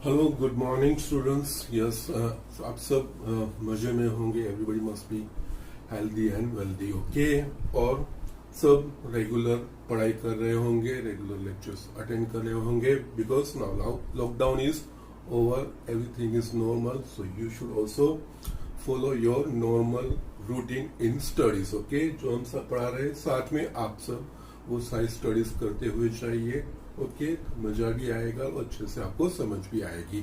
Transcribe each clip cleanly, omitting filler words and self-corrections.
Hello good morning students. Yes, आप सब मजे में होंगे। Everybody must be healthy and wealthy, okay. और सब रेगुलर पढ़ाई कर रहे होंगे, रेगुलर लेक्चर्स अटेंड कर रहे होंगे, because now lockdown is over, everything is normal, so you should also follow your normal routine in studies, okay. जो हम सब पढ़ा रहे हैं साथ में आप सब वो सारी स्टडीज करते हुए चाहिए, ओके। मजा भी आएगा और अच्छे से आपको समझ भी आएगी।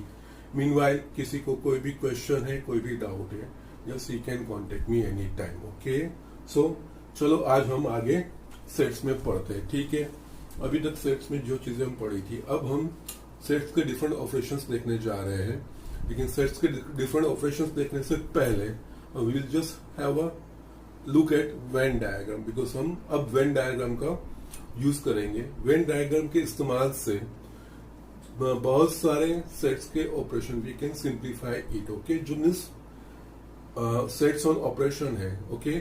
मीनवाइल किसी को कोई भी क्वेश्चन है, कोई भी डाउट है, just you can contact me any time, okay. So चलो आज हम आगे सेट्स में पढ़ते हैं, ठीक है। अभी तक सेट्स में जो चीजें हम पढ़ी थी, अब हम सेट्स के डिफरेंट ऑपरेशंस देखने जा रहे हैं। लेकिन सेट्स के डिफरेंट ऑपरेशंस देखने से पहले we will just have a look at Venn diagram, because हम अब वेन डायग्राम का यूज करेंगे। वेन डायग्राम के इस्तेमाल से बहुत सारे सेट्स के operation we can simplify it, okay. जो मीन्स सेट्स ऑन ऑपरेशन है, ओके,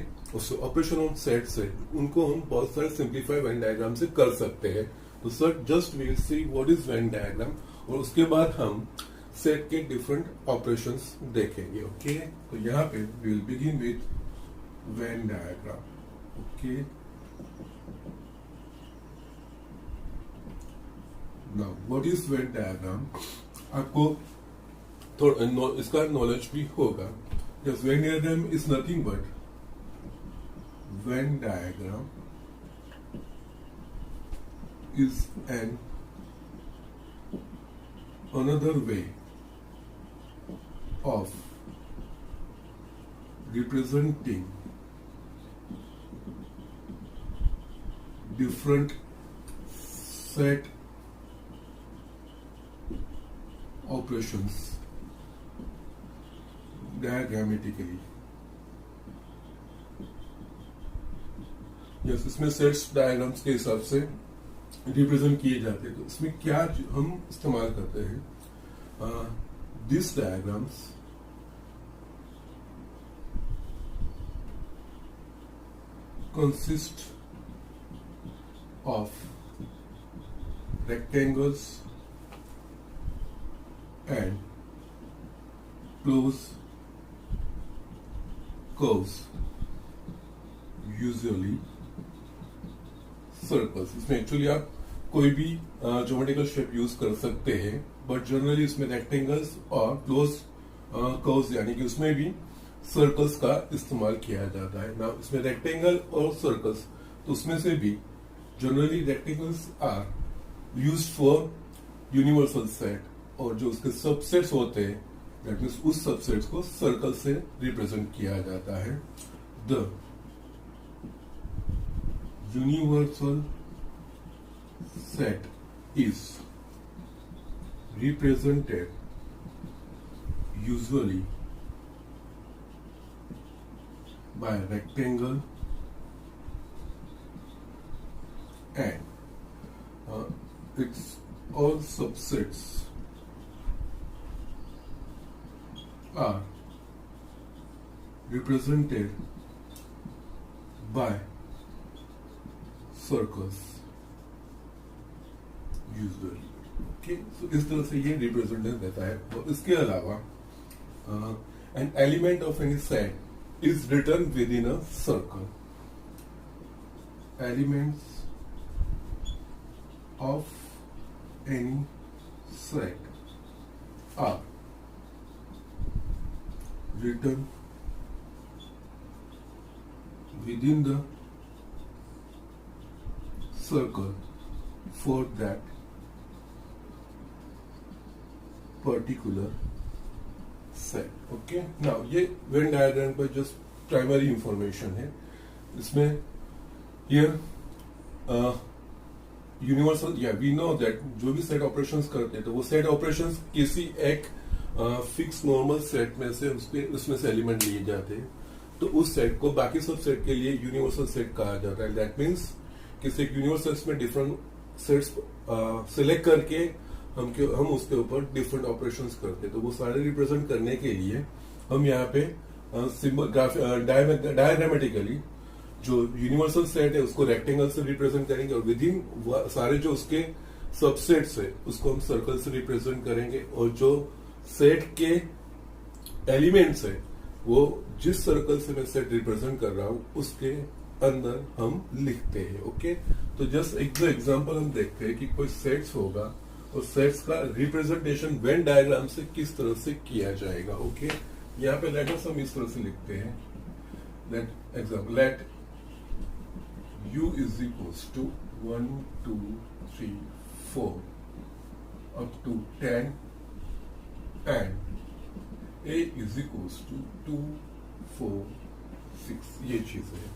ऑपरेशन ऑन सेट्स है, उनको हम बहुत सारे सिंप्लीफाई वेन डायग्राम से कर सकते हैं। तो sir just we will see what is Venn diagram, और उसके बाद हम सेट के डिफरेंट ऑपरेशंस देखेंगे, ओके। तो यहाँ पे we will begin with Venn diagram, okay. Now, what is Venn diagram? आपको थोड़ा इसका नॉलेज भी होगा। Yes, Venn diagram is nothing but Venn diagram is another way of representing different set operations diagrammatically. Yes, इसमें sets diagrams के हिसाब से represent किए जाते हैं। तो इसमें क्या हम इस्तेमाल करते हैं, this diagrams consist of rectangles and close curves, usually circles। इसमें एक्चुअली आप कोई भी ज्योमेट्रिकल शेप यूज कर सकते हैं, बट जनरली इसमें रेक्टेंगल्स और क्लोज कर्व्स यानी कि उसमें भी सर्कल्स का इस्तेमाल किया जाता है ना। इसमें रेक्टेंगल और सर्कल्स, तो उसमें से भी generally rectangles are used for universal set, और जो उसके सबसेट्स होते हैं दैट मीन्स उस सबसेट्स को सर्कल से रिप्रेजेंट किया जाता है। The universal set is represented usually by rectangle and its all subsets are represented by circles usually, okay। so इस तरह से ये रिप्रेजेंटेशन देता है। और इसके अलावा an element of any set is written within a circle। elements of any set are written within the circle for that particular set, okay। now ये वेन डायग्राम पर जस्ट प्राइमरी इंफॉर्मेशन है। इसमें here universal, या we know that जो भी set operations करते हैं तो वो सेट ऑपरेशंस किसी एक फिक्स नॉर्मल सेट में से उसमें से एलिमेंट लिए जाते हैं। तो उस सेट को बाकी सब सेट के लिए यूनिवर्सल सेट कहा जाता है। दैट मीन्स किसी एक यूनिवर्सल में डिफरेंट सेट्स सिलेक्ट करके हम उसके ऊपर डिफरेंट ऑपरेशंस करते हैं। तो वो सारे रिप्रेजेंट करने के लिए हम यहाँ पे सिंबल डायग्रामेटिकली जो यूनिवर्सल सेट है उसको रेक्टेंगल से रिप्रेजेंट करेंगे, और विद इन सारे जो उसके सबसेट्स है उसको हम सर्कल से रिप्रेजेंट करेंगे, और जो सेट के एलिमेंट्स है वो जिस सर्कल से मैं सेट रिप्रेजेंट कर रहा हूं उसके अंदर हम लिखते हैं। ओके, तो जस्ट एक जो एग्जांपल हम देखते हैं कि कोई सेट्स होगा और सेट्स का रिप्रेजेंटेशन वेन डायग्राम से किस तरह से किया जाएगा। ओके, यहाँ पे लेटर्स हम इस तरह से लिखते हैं, let example let u is equals to 1 2 3 4 up to 10 and a is equals to 2 4 6। ये चीज है,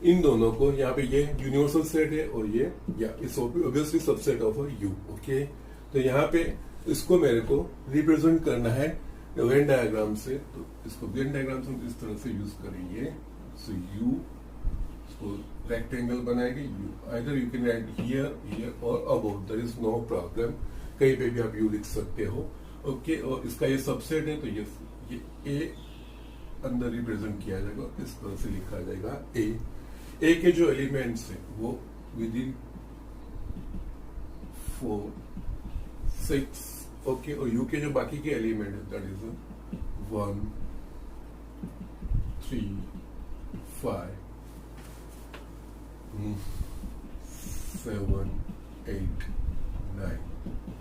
इन दोनों को यहाँ पे ये यूनिवर्सल सेट है और ये या इस obviously subset of u। Okay, तो यहाँ पे इसको मेरे को रिप्रेजेंट करना है वेन डायग्राम से, तो इसको वेन डायग्राम से हम इस तरह से यूज करेंगे। सो u इसको रेक्टेंगल बनाएंगे, u either you can write here और above, there is no problem, कहीं पे भी आप u लिख सकते हो। ओके, और इसका ये सबसेट है तो ये a अंदर रिप्रेजेंट किया जाएगा, इस तरह से लिखा जाएगा a के जो एलिमेंट्स हैं वो विद इन 4 6। ओके, और u के जो बाकी के एलिमेंट है that is 1 3 5 7 8 9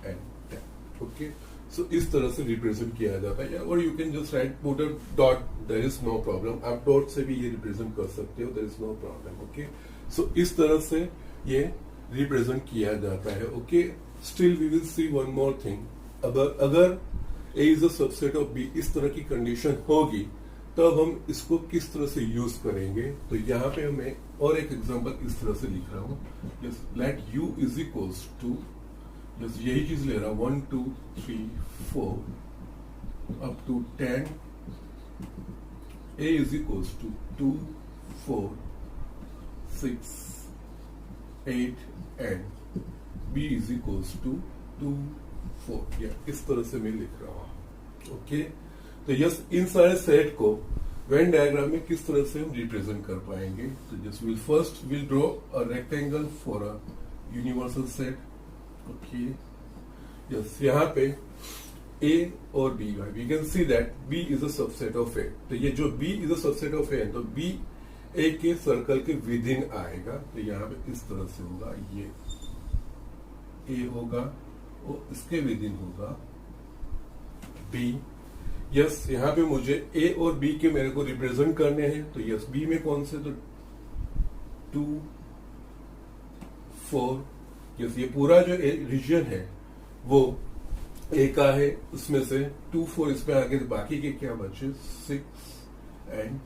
and 10। Okay, so इस तरह से रिप्रेजेंट किया जाता है, और you can just write put a dot, there is no problem, आप डॉट से भी ये रिप्रेजेंट कर सकते हो, there is no problem. Okay, so इस तरह से ये रिप्रेजेंट किया जाता है। Okay, still we will see one more thing, अगर a is a subset of b, इस तरह की कंडीशन होगी तब हम इसको किस तरह से यूज करेंगे। तो यहाँ पे मैं और एक एग्जांपल इस तरह से लिख रहा हूँ, let u is equals to, बस यही चीज ले रहा हूँ 1 2 3 4 up to 10, a is equals to 2 4 6 8 and b is equals to 2 4। या इस तरह से मैं लिख रहा हूं। ओके, तो यस, इन सारे सेट को वेन डायग्राम में किस तरह से हम रिप्रेजेंट कर पाएंगे। तो just will draw a rectangle for a universal set. Okay, yes, यहाँ पे a और b, we can see that b is a subset of a। तो ये जो b is a subset of a है तो b a के circle के विद इन आएगा। तो यहाँ पे इस तरह से होगा, ये a होगा और इसके विद इन होगा b। यस, यहाँ पे मुझे a और b के मेरे को रिप्रेजेंट करने हैं, तो यस b में कौन से, तो 2 4, यस ये पूरा जो रीजन है वो a का है, उसमें से 2 4 इसमें आगे बाकी के क्या बचे 6 एंड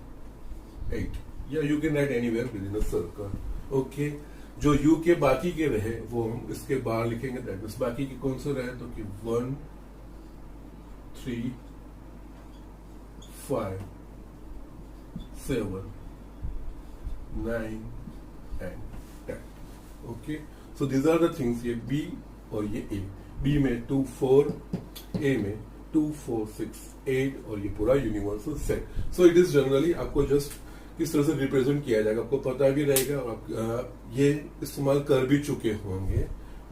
8, या you can right anywhere with in a circle. Okay, जो u के बाकी के रहे वो हम इसके बाहर लिखेंगे, दैट मींस बाकी के कौन से रहे, तो कि 1 3 5 7 9 and 10। Okay, so these are the things, ये b और ये a, b में 2 4, a में 2 4 6 8, और ये पूरा universal set. So it is generally आपको जस्ट किस तरह से रिप्रेजेंट किया जाएगा आपको पता भी रहेगा, और आप ये इस्तेमाल कर भी चुके होंगे,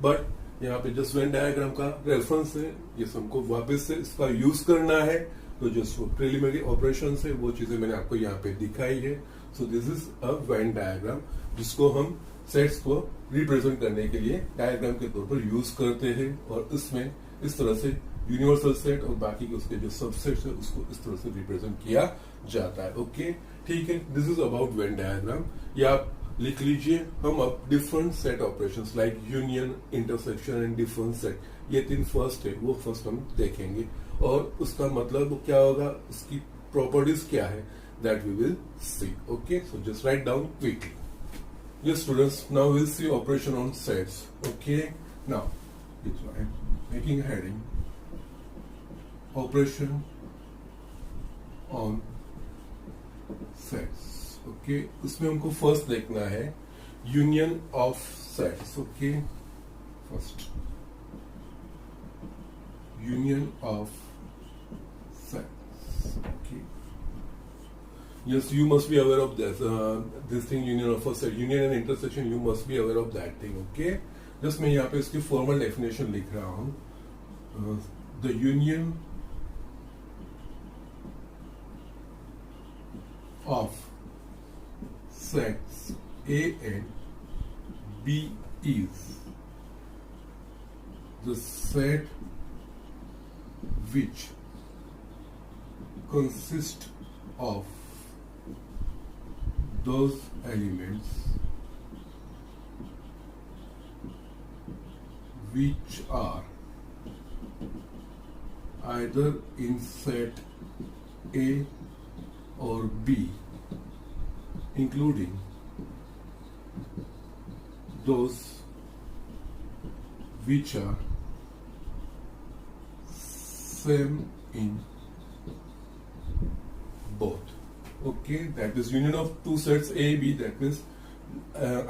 बट यहाँ पे जस्ट वेन डायग्राम का रेफरेंस है, ये हमको वापस से इसका यूज करना है। तो जो प्रिलिमिनरी ऑपरेशन है वो चीजें मैंने आपको यहाँ पे दिखाई है। So this is a Venn diagram जिसको हम सेट्स को रिप्रेजेंट करने के लिए डायग्राम के तौर पर यूज करते हैं, और इसमें इस तरह से यूनिवर्सल सेट और बाकी के उसके जो सबसेट्स है उसको इस तरह से रिप्रेजेंट किया जाता है। ओके, ठीक है, this is about Venn diagram. या आप लिख लीजिए, हम अब different set operations like union, intersection and different set, ये 3 फर्स्ट है, वो फर्स्ट हम देखेंगे, और उसका मतलब क्या होगा, उसकी प्रॉपर्टीज क्या है, that we will see. Okay, so just write down quickly. Yes, students, now we'll see operation on sets. Okay, now I'm making a heading, operation on sets. Okay, उसमें हमको फर्स्ट देखना है union of sets. Okay, first union of sets. Okay, yes, you must be aware of this thing, union of a set, union and intersection, you must be aware of that thing. Okay, just मैं यहाँ पे इसकी formal definition लिख रहा हूं। The union of sets A and B is the set which consists of those elements which are either in set A or B, including those which are same in both. Okay, that is union of two sets A B. That means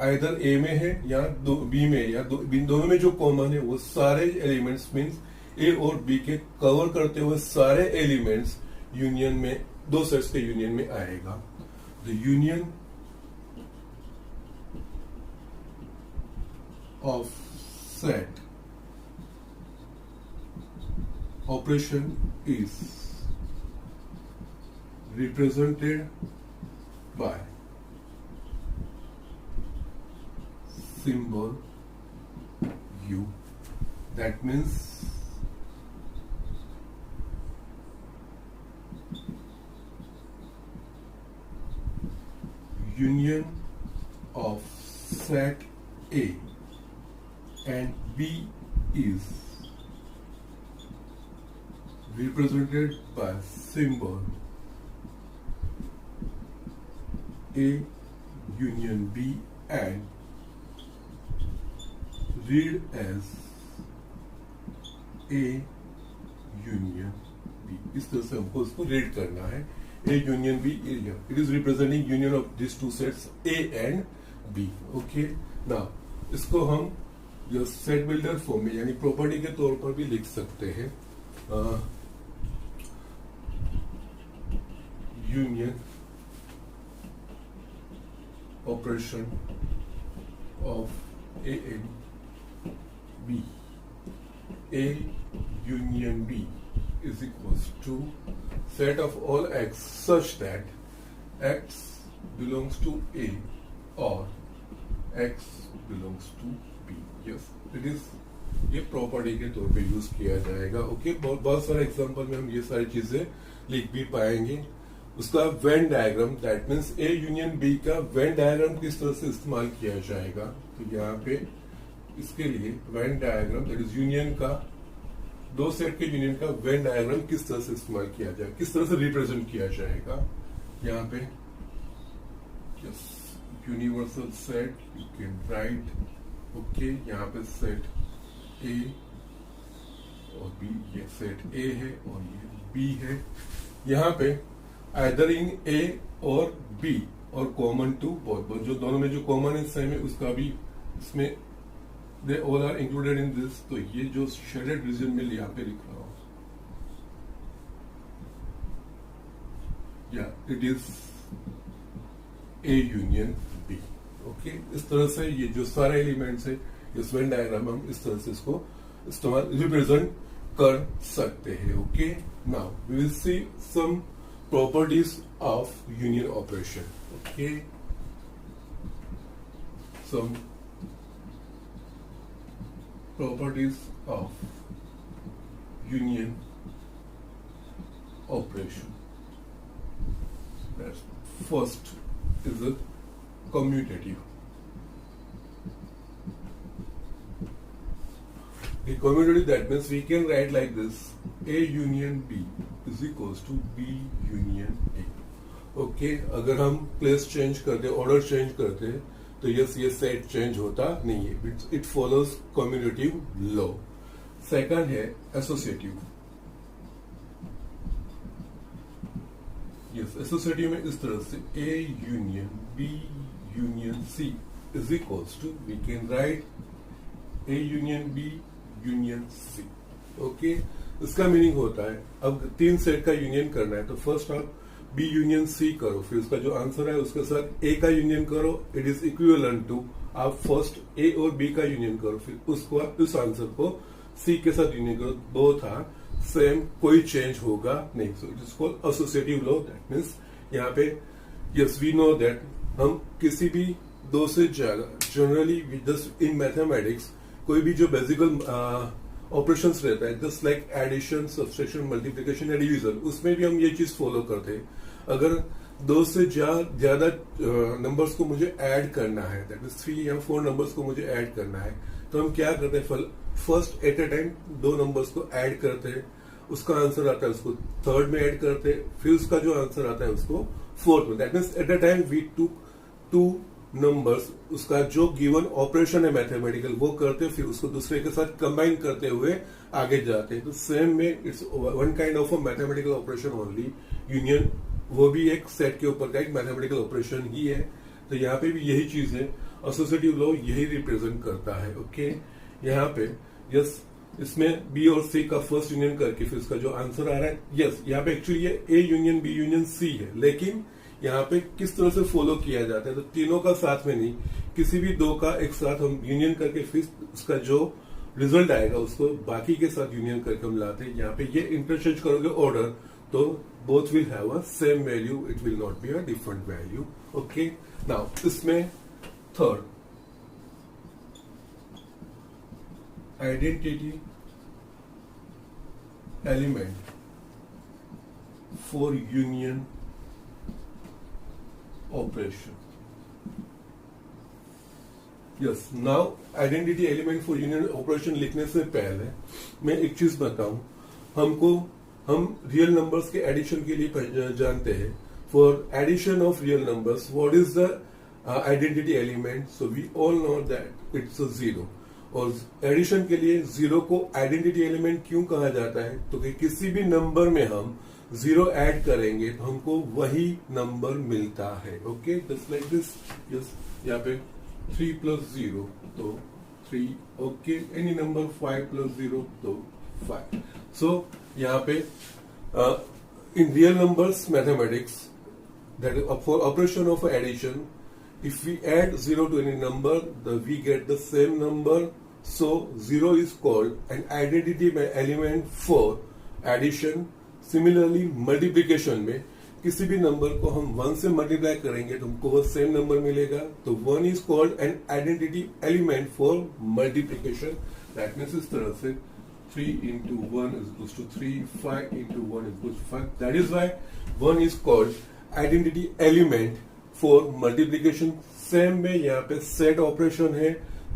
either A में है या B में या दोनों में जो common है वो सारे एलिमेंट्स मीन्स A और B के कवर करते हुए सारे एलिमेंट्स यूनियन में, दो सेट्स के यूनियन में आएगा। The union of set operation is represented by symbol U. That means union of set A and B is represented by symbol A union B and read as A union B। इस तरह से हमको इसको read करना है। A union B area, it is representing union of these two sets A and B। Okay, now इसको हम जो सेट बिल्डर फॉर्म में यानी प्रॉपर्टी के तौर पर भी लिख सकते हैं। Union operation of A and B, A union B is equals to set of all x such that x belongs to A or x belongs to B। Yes, it is ये property के तौर पे use किया जाएगा। Okay, बहुत सारे example में हम ये सारी चीजें लिख भी पाएंगे। उसका Venn diagram, that means A union B का वेन डायग्राम किस तरह से इस्तेमाल किया जाएगा। तो यहाँ पे इसके लिए when diagram, that is union का, दो सेट के यूनियन का वेन डायग्राम किस तरह से इस्तेमाल किया जाएगा, किस तरह से रिप्रेजेंट किया जाएगा। यहाँ पे yes, universal set you can right. Okay, यहाँ पे सेट ए और बी, ये सेट ए है और ये बी है। यहाँ पे आइदर इन ए और बी और कॉमन टू बोथ, जो दोनों में जो कॉमन है सेम है उसका भी इसमें they all are included in this. तो ये जो शेडेड रीजन में यहाँ पे लिख रहा हूं, या it is A union B. Okay, इस तरह से ये जो सारे एलिमेंट्स है इस वेन डायग्राम हम इस तरह से इसको इस्तेमाल रिप्रेजेंट कर सकते हैं। Okay, now we will see some properties of union operation. Okay, some properties of union operation. That's first is a commutative. A commutative, that means we can write like this: A union B is equals to B union A. Okay, अगर हम place change करते, order change करते तो yes, ये set change होता नहीं है। It follows commutative law. Second है एसोसिएटिव। यस, एसोसिएटिव में इस तरह से A union B union C is equals to, we can write A union B union C. Okay, इसका मीनिंग होता है अब तीन सेट का यूनियन करना है तो फर्स्ट आप बी यूनियन सी करो, फिर उसका जो आंसर है उसके साथ ए का यूनियन करो, इट इज इक्विवेलेंट टू आप फर्स्ट ए और बी का यूनियन करो, फिर उसको उस आंसर को सी के साथ यूनियन करो, दो था सेम, कोई चेंज होगा नहीं. So it is called associative law. That means यहाँ पे यस वी नो दैट हम किसी भी दो से ज्यादा जनरली जस्ट इन मैथमेटिक्स कोई भी जो बेसिकल ऑपरेशंस रहता है just like addition, subtraction, multiplication या डिवीजन, उसमें भी हम ये चीज फॉलो करते हैं. अगर दो से ज्यादा नंबर्स को मुझे ऐड करना है, दैट मीन्स 3 या 4 नंबर्स को मुझे ऐड करना है, तो हम क्या करते हैं, फर्स्ट एट ए टाइम दो नंबर्स को ऐड करते हैं, उसका आंसर आता है उसको थर्ड में ऐड करते हैं, फिर उसका जो आंसर आता है उसको फोर्थ में. That means at a time we took 2 numbers, उसका जो गिवन ऑपरेशन है मैथमेटिकल वो करते हैं, फिर उसको दूसरे के साथ कंबाइन करते हुए आगे जाते हैं. तो सेम में it's one kind of a mathematical operation only. Union वो भी एक सेट के ऊपर का एक मैथमेटिकल ऑपरेशन ही है. तो यहाँ पे भी यही चीज है, एसोसिएटिव लॉ यही रिप्रेजेंट करता है. ओके, यहाँ पे यस इसमें बी और सी का फर्स्ट यूनियन करके फिर उसका जो आंसर आ रहा है, यस यहाँ पे एक्चुअली ये A union B union C है, लेकिन यहाँ पे किस तरह से फॉलो किया जाता है, तो तीनों का साथ में नहीं, किसी भी दो का एक साथ हम यूनियन करके फिर उसका जो रिजल्ट आएगा उसको बाकी के साथ यूनियन करके हम लाते हैं. यहाँ पे ये इंटरचेंज करोगे ऑर्डर तो both will have a same value, it will not be a different value. Okay, now इसमें third identity element for union operation. Yes, now identity element for union operation लिखने से पहले मैं एक चीज बताऊं, हम रियल नंबर्स के एडिशन के लिए जानते हैं. For addition of real numbers what is the identity element, so we all know that it's a zero. और एडिशन के लिए जीरो को आइडेंटिटी एलिमेंट क्यों कहा जाता है, तो कि किसी भी नंबर में हम जीरो ऐड करेंगे तो हमको वही नंबर मिलता है. Okay, just like this. Yes, यहाँ पे 3 + 0 तो 3. ओके, एनी नंबर 5 + 0 तो 5. सो यहाँ पे in real numbers mathematics that for operation of addition, if we add 0 to any number, we get the same number. So 0 is called an identity element for addition. Similarly, multiplication में किसी भी number को हम 1 से multiply करेंगे तो हमको वो सेम नंबर मिलेगा. तो 1 is called an identity element for multiplication. That means इस तरह से 3 × 1 = 3, 5 × 1 = 5. That is why 1 is called identity element for multiplication. Same में यहाँ पे सेट ऑपरेशन है,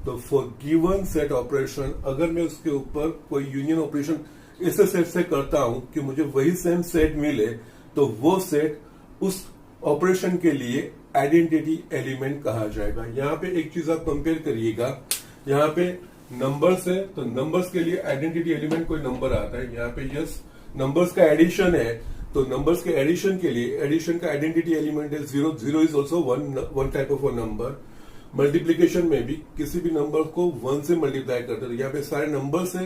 तो फॉर गिवन सेट ऑपरेशन अगर मैं उसके ऊपर कोई यूनियन ऑपरेशन ऐसे सेट से करता हूं कि मुझे वही सेम सेट मिले, तो वो सेट उस ऑपरेशन के लिए आइडेंटिटी एलिमेंट कहा जाएगा. यहाँ पे एक चीज आप कंपेयर करिएगा, यहाँ पे नंबर्स है तो नंबर्स के लिए आइडेंटिटी एलिमेंट कोई नंबर आता है. यहाँ पे यस नंबर्स का एडिशन है, तो नंबर्स के एडिशन के लिए एडिशन का आइडेंटिटी एलिमेंट है 0. 0 is also one type of a number. Multiplication में भी किसी भी नंबर को 1 से मल्टीप्लाई करते हैं. यहाँ पे सारे नंबर्स है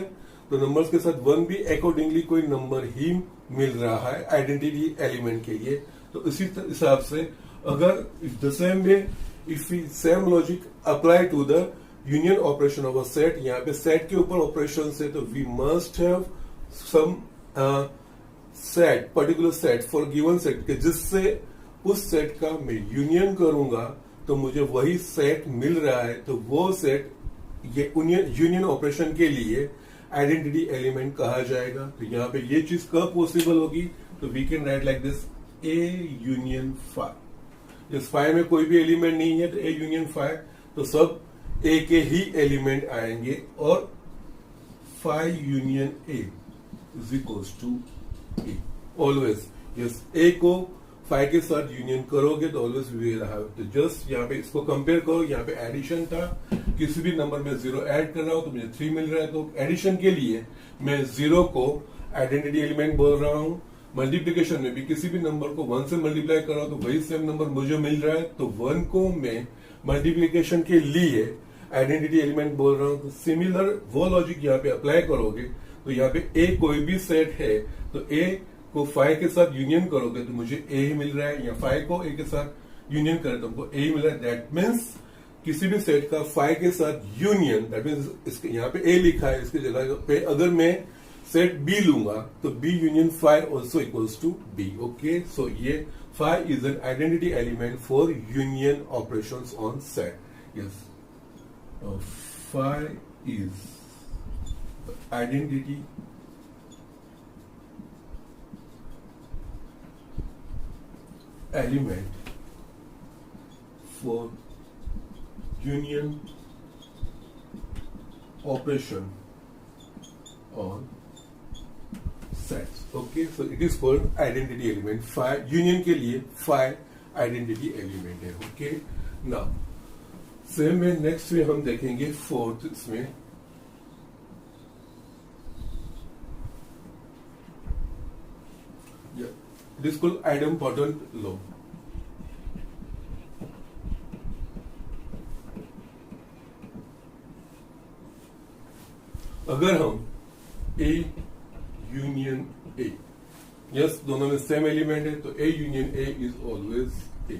तो नंबर्स के साथ 1 भी अकॉर्डिंगली कोई नंबर ही मिल रहा है आइडेंटिटी एलिमेंट के लिए. तो इसी हिसाब से अगर the same way if we same logic apply to the union operation of a set, यहाँ पे सेट के ऊपर ऑपरेशन है तो we must have some set, particular set for given set के जिससे उस सेट का मैं यूनियन करूंगा तो मुझे वही सेट मिल रहा है, तो वो सेट ये यूनियन ऑपरेशन के लिए आइडेंटिटी एलिमेंट कहा जाएगा. तो यहाँ पे ये चीज कब पॉसिबल होगी, तो we can write like this A union 5. इस 5 में कोई भी एलिमेंट नहीं है तो ए यूनियन 5, तो सब ए के ही एलिमेंट आएंगे और 5 union A is equals to A. Always yes A को 5 के साथ यूनियन करोगे तो ऑलवेज वी विल हैव. तो जस्ट यहाँ पे इसको कंपेयर करो, यहाँ पे एडिशन था, किसी भी नंबर में 0 ऐड कर रहा हूं तो मुझे 3 मिल रहा है. तो एडिशन के लिए मैं 0 को आइडेंटिटी एलिमेंट बोल रहा हूं. मल्टीप्लीकेशन में भी किसी भी नंबर को 1 से मल्टीप्लाई कर रहा हूं तो वही सेम नंबर मुझे मिल रहा है, तो 1 को मैं मल्टीप्लीकेशन के लिए आइडेंटिटी एलिमेंट बोल रहा हूं. तो सिमिलर वो लॉजिक यहाँ पे अप्लाई करोगे तो यहाँ पे ए कोई भी सेट है तो ए को फाइव के साथ यूनियन करोगे तो मुझे ए ही मिल रहा है, या फाइव को ए के साथ यूनियन करें तो हमको ए ही मिल रहा है। दैट मीन्स किसी भी सेट का फाइव के साथ यूनियन, दैट मीन्स इसके यहाँ पे ए लिखा है, इसकी जगह पे अगर मैं सेट बी लूंगा तो B union five also equals to B. Okay, so ये five is an identity element for union operations on set. Yes, five is identity element for union operation on sets. Okay, so it is called identity element. Phi union के लिए phi identity element है. Okay, now same में next में हम देखेंगे fourth इसमें it is called idempotent law. अगर हम A यूनियन A, यस दोनों में सेम एलिमेंट है तो A union A is always A.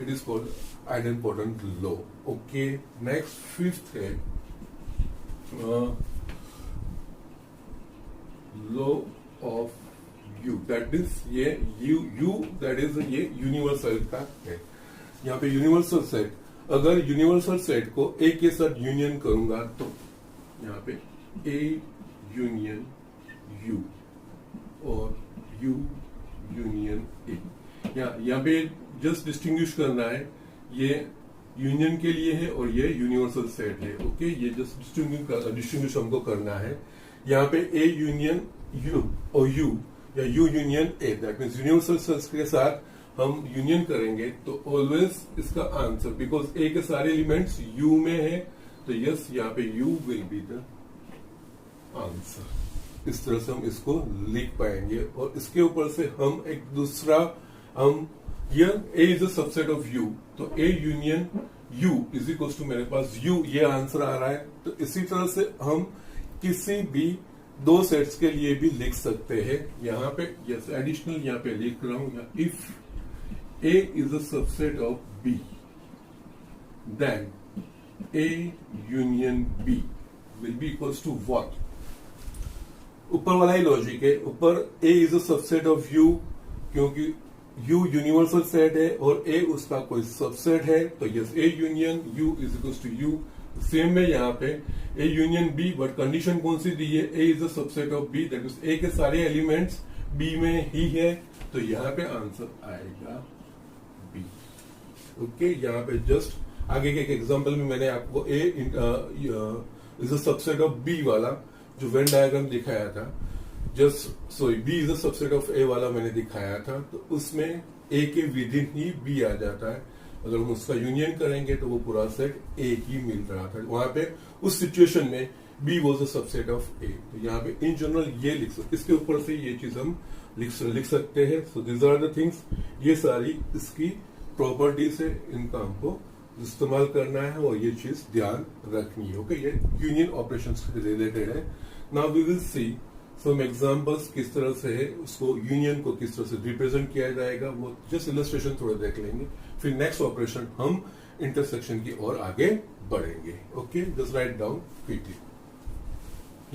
It is called idempotent law. Okay, next fifth है law of U. That is ये U that is ये universal का है. यहाँ पे यूनिवर्सल सेट, अगर यूनिवर्सल सेट को A के साथ यूनियन करूंगा तो यहाँ पे A यूनियन U और U यूनियन A. यहाँ पे जस्ट डिस्टिंग्विश करना है, ये यूनियन के लिए है और ये यूनिवर्सल सेट है. ओके, ये जस्ट डिस्टिंग्विश हमको करना है. यहाँ पे A यूनियन U और U या U union A, that means universal sets के साथ हम यूनियन करेंगे तो ऑलवेज इसका आंसर, बिकॉज A के सारे एलिमेंट्स U में है तो यस यहाँ पे U will be the answer. इस तरह से हम इसको लिख पाएंगे. और इसके ऊपर से हम एक दूसरा हम ये A is a subset of U, तो A union U is equal to मेरे पास U, ये आंसर आ रहा है. तो इसी तरह से हम किसी भी दो सेट्स के लिए भी लिख सकते हैं. यहाँ पे यस एडिशनल यहाँ पे लिख रहा हूं, if A is a subset of B then A union B will be equals to what. ऊपर वाला ही लॉजिक है. ऊपर A is a subset of U, क्योंकि U यूनिवर्सल सेट है और A उसका कोई सबसेट है, तो yes A union U is equals to U. Same में यहाँ पे A union B, but condition कौन सी दी है, A is a subset of B, that means A के सारे एलिमेंट्स B में ही है, तो यहाँ पे आंसर आएगा B. ओके, यहाँ पे जस्ट आगे के एक एग्जांपल में मैंने आपको A is a subset of B वाला जो वेन डायग्राम दिखाया था, just sorry B is a subset of A वाला मैंने दिखाया था, तो उसमें A के विदिन ही B आ जाता है. अगर हम उसका यूनियन करेंगे तो वो पूरा सेट A ही मिल रहा था. वहां पे उस सिचुएशन में B was a subset of A. तो यहाँ पे इन जनरल ये लिख सकते, इसके ऊपर से ये चीज हम लिख सकते हैं. So this are the things, ये सारी इसकी प्रॉपर्टीज है, इनका हमको इस्तेमाल करना है और ये चीज ध्यान रखनी है. ओके, ये यूनियन ऑपरेशन से रिलेटेड है. Now we will see some examples, किस तरह से है उसको यूनियन को किस तरह से रिप्रेजेंट किया जाएगा, वो जस्ट इलस्ट्रेशन थोड़ा देख लेंगे. फिर नेक्स्ट ऑपरेशन हम इंटरसेक्शन की ओर आगे बढ़ेंगे. Okay, just write down quickly.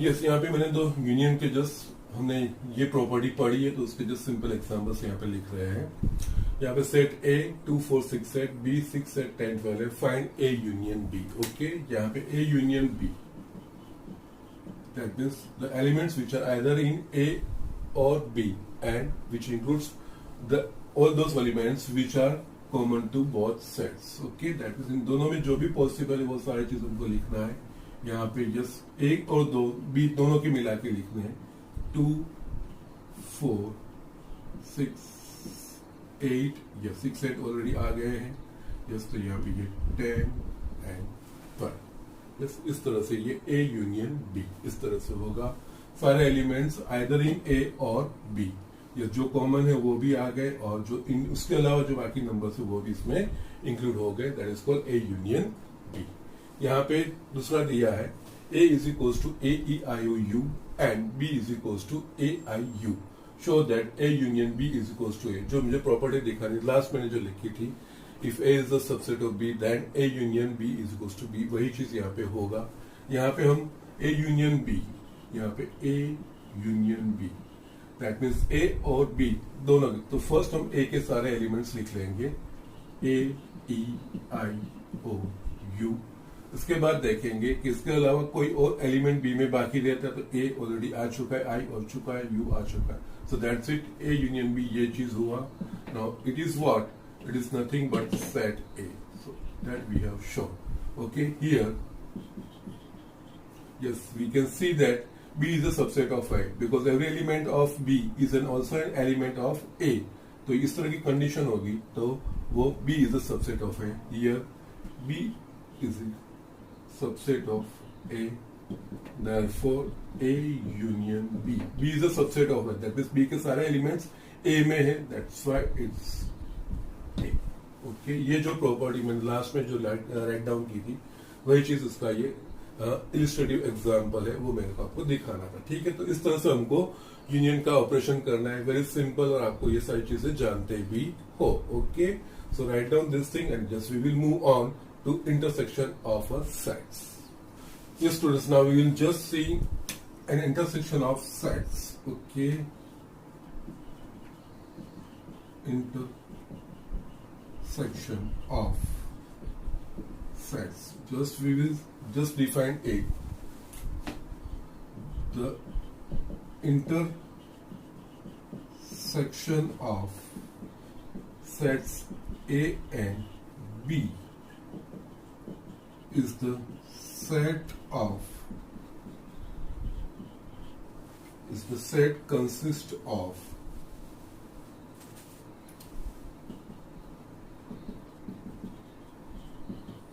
Yes, यहाँ पे मैंने दो यूनियन के जस्ट हमने ये प्रॉपर्टी पढ़ी है, तो उसके जस्ट सिंपल एग्जांपल्स यहाँ पे लिख रहे हैं. यहाँ पे set A 2 4 6 set B 6 set 10 12 है. Find A union B. Okay, यहाँ पे A union B, that means the elements which are either in A or B and which includes all those elements which are common to both sets. Okay, that means इन दोनों में जो भी possible है वो सारी चीज हमको लिखना है. यहाँ पे जस्ट एक और दो B दोनों के मिला के लिखने हैं. 2 4 6 8, या 6 8 ऑलरेडी आ गए हैं. जस्ट तो यहाँ पे ये 10 and 12. इस तरह से ये A यूनियन B इस तरह से होगा. सारे एलिमेंट्स आइदर इन A और B, या जो कॉमन है वो भी आ गए और जो उसके अलावा जो बाकी नंबर्स है वो भी इसमें इंक्लूड हो गए. That is called A union B. यहाँ पे दूसरा दिया है A is equals to A E I O U and B is equals to A I U. Show that A union B is equals to A. जो मुझे property दिखानी last मैंने जो लिखी थी, if A is the subset of B then A union B is equals to B, वही चीज यहाँ पे होगा। यहाँ पे हम ए यूनियन बी, यहाँ पे A union B that means A और बी दोनों। तो फर्स्ट हम ए के सारे एलिमेंट्स लिख लेंगे, ए ई आई ओ यू। इसके बाद देखेंगे कि इसके अलावा कोई और एलिमेंट बी में बाकी रहता है, तो ए ऑलरेडी आ चुका है, आई आ चुका है, यू आ चुका है, so that's it, A union B ये चीज हुआ। Now it is what, it is nothing but set A, so that we have shown. Okay, here yes we can see that B is a subset of A because every element of B is also an element of A। तो इस तरह की condition होगी तो वो B is a subset of A। Here B is a subset of A, therefore A union B, B is a subset of A, that means B के सारे elements A में है, that's why it's A। Okay, ये जो property मैंने last में जो write down की थी वही चीज इसका ये इलिस्ट्रेटिव एग्जाम्पल है, वो मेरे को आपको दिखाना था। ठीक है, तो इस तरह से हमको यूनियन का ऑपरेशन करना है, वेरी सिंपल, और आपको ये सारी चीजें जानते भी हो। Okay, so write down this thing and just we will move on to intersection of a sets. Yes students, now we will just see an intersection of sets। Okay, intersection of sets, just we will just define A, the intersection of sets A and B is the set consists of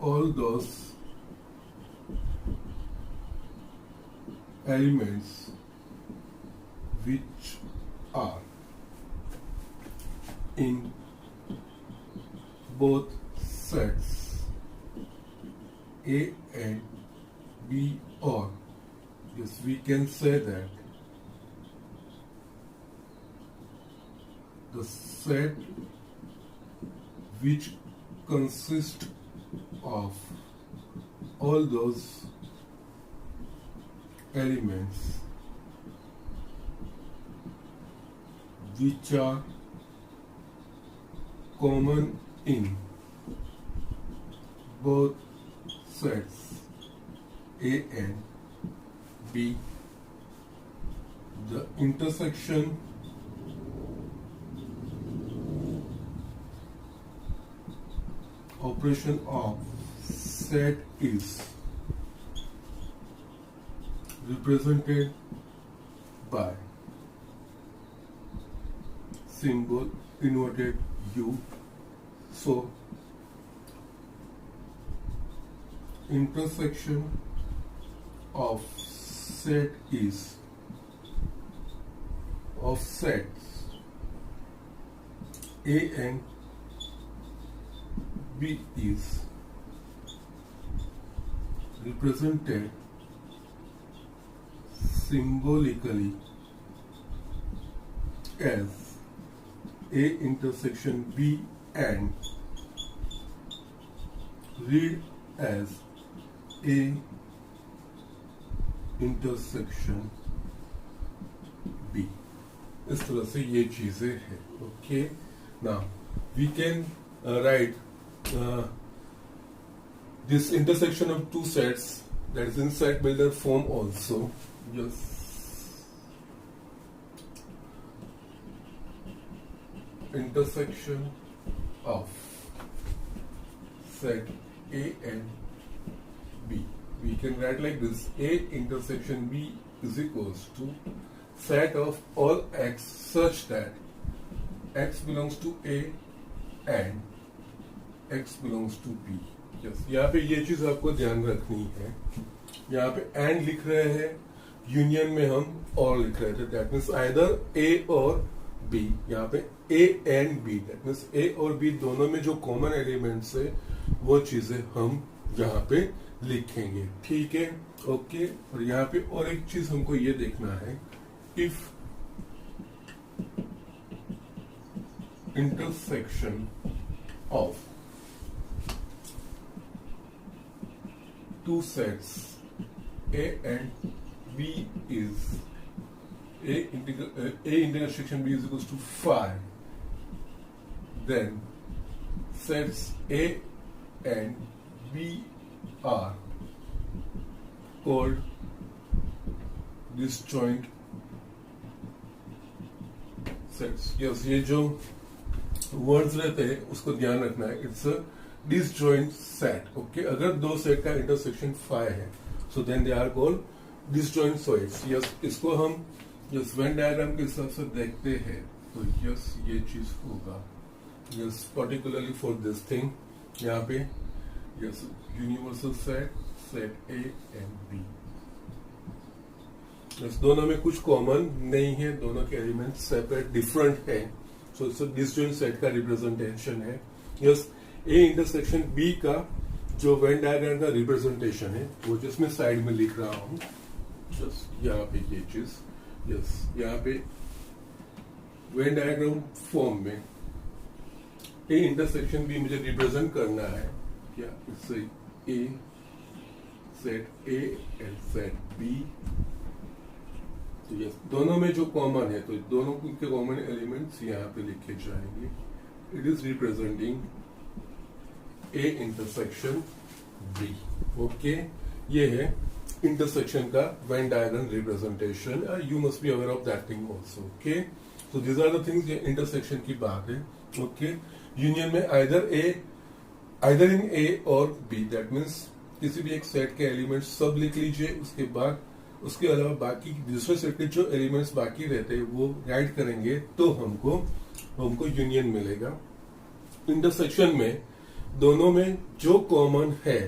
all those elements which are in both sets A and B, or yes we can say that the set which consists of all those elements which are common in both sets A and B, the intersection operation of set is represented by symbol inverted U. So intersection of set is of sets A and B is represented symbolically as A intersection B and read as A intersection B। इस तरह से ये चीजें हैं। Okay, now we can write this intersection of two sets, that is in set builder form also. Yes, intersection of set A and B, we can write like this: A intersection B is equals to set of all x such that x belongs to A and x belongs to B। yes, यहाँ पे ये चीज आपको ध्यान रखनी है, यहाँ पे एंड लिख रहे हैं, यूनियन में हम और लिख रहे थे, दैट मीन्स आइदर ए और बी। यहाँ पे A and B, that means A और बी दोनों में जो कॉमन एलिमेंट्स है वो चीजें हम यहाँ पे लिखेंगे। ठीक है, ओके। और यहाँ पे और एक चीज हमको ये देखना है, if intersection of two sets A and B is A intersection B is equals to phi, then sets A and B are called disjoint sets. Yes, ये जो वर्ड्स रहते हैं उसको ध्यान रखना है. It's a disjoint set. Okay, अगर दो सेट का इंटरसेक्शन फाई है so then they are called disjoint sets. Yes, इसको हम यस वेन डायग्राम के हिसाब से देखते हैं तो यस ये चीज होगा. Yes, particularly for this thing यहाँ पे yes universal set A and B. Yes, दोनों में कुछ कॉमन नहीं है, दोनों के एलिमेंट सेपरेट डिफरेंट है. सो इट्स डिसजॉइंट सेट का रिप्रेजेंटेशन है. यस, ए इंटरसेक्शन बी का जो वेन डायग्राम का रिप्रेजेंटेशन है वो जिसमें साइड में लिख रहा हूं. जस्ट यहाँ पे ये चीज यस यहाँ पे वेन डायग्राम फॉर्म में ए इंटरसेक्शन बी मुझे रिप्रेजेंट करना है. क्या इससे A set A and set B. तो यस, दोनों में जो कॉमन है तो दोनों के कॉमन एलिमेंट्स यहाँ पे लिखे जाएंगे. It is representing A intersection B. Okay, ये है इंटरसेक्शन का Venn diagram representation. You must be aware of that thing also. Okay, तो दीज आर द थिंग्स. ये इंटरसेक्शन की बात है. ओके, यूनियन में आइदर इन ए और बी, दैट मीन्स किसी भी एक सेट के एलिमेंट्स सब लिख लीजिए. उसके बाद उसके अलावा बाकी दूसरे सेट के जो एलिमेंट्स बाकी रहते हैं वो राइट करेंगे तो हमको यूनियन मिलेगा. इंटरसेक्शन में दोनों में जो कॉमन है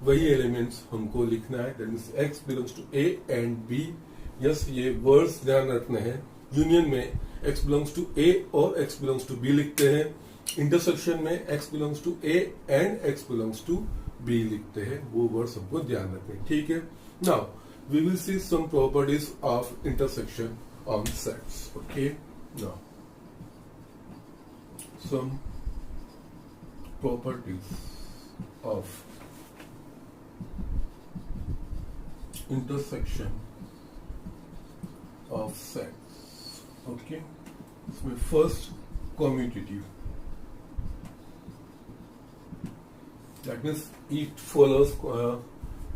वही एलिमेंट्स हमको लिखना है. That means x belongs to A and B. Yes, ये वर्ड्स ध्यान रखने हैं. यूनियन में एक्स बिलोंग्स टू ए और एक्स बिलोंग्स टू बी लिखते हैं. इंटरसेक्शन में x belongs to A and x belongs to B लिखते हैं. वो वर्ड्स हमको ध्यान रखने. ठीक है, now we will see some properties of intersection on sets. Okay, now some properties of intersection of sets. Okay, so first commutative, that means it follows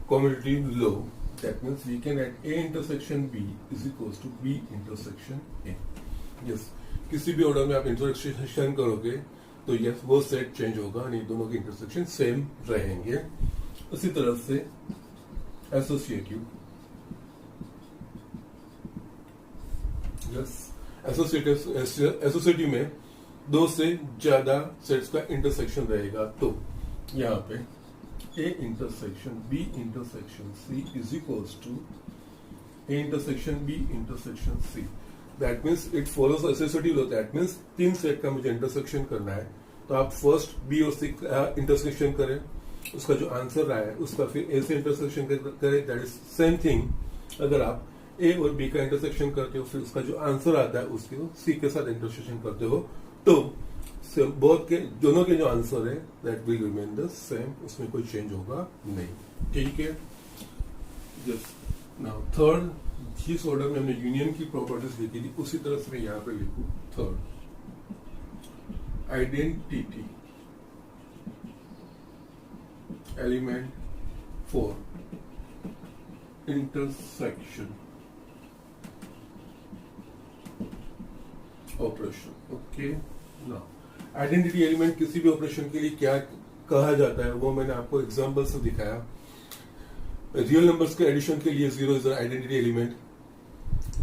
commutative law. That means we can add A intersection B is equals to B intersection A. Yes, किसी भी order में आप intersection करोगे तो yes वो set change होगा, नहीं दोनों के इंटरसेक्शन सेम रहेंगे. उसी तरह से एसोसिएटिव. यस, एसोसिएटिव में दो से ज्यादा सेट्स का इंटरसेक्शन रहेगा. तो यहाँ पे A intersection B intersection C is equals to A intersection B intersection C. That means it follows associative law. That means तीन सेट का मुझे इंटरसेक्शन करना है तो आप फर्स्ट B और C का इंटरसेक्शन करें, उसका जो आंसर आया है उसका फिर A से इंटरसेक्शन करें. That is same thing. अगर आप A और B का इंटरसेक्शन करते हो फिर उसका जो आंसर आता है उसके C के साथ इंटरसेक्शन करते हो तो बोथ के दोनों के जो आंसर है that will remain the same. उसमें कोई चेंज होगा नहीं. ठीक है, जस्ट नाउ थर्ड, जिस ऑर्डर में हमने यूनियन की प्रॉपर्टीज लिखी थी उसी तरह से मैं यहाँ पे लिखूं. Third, identity element for intersection operation. Okay, now identity element किसी भी ऑपरेशन के लिए क्या कहा जाता है वो मैंने आपको एग्जांपल से दिखाया. रियल नंबर्स के एडिशन के लिए 0 is an identity element.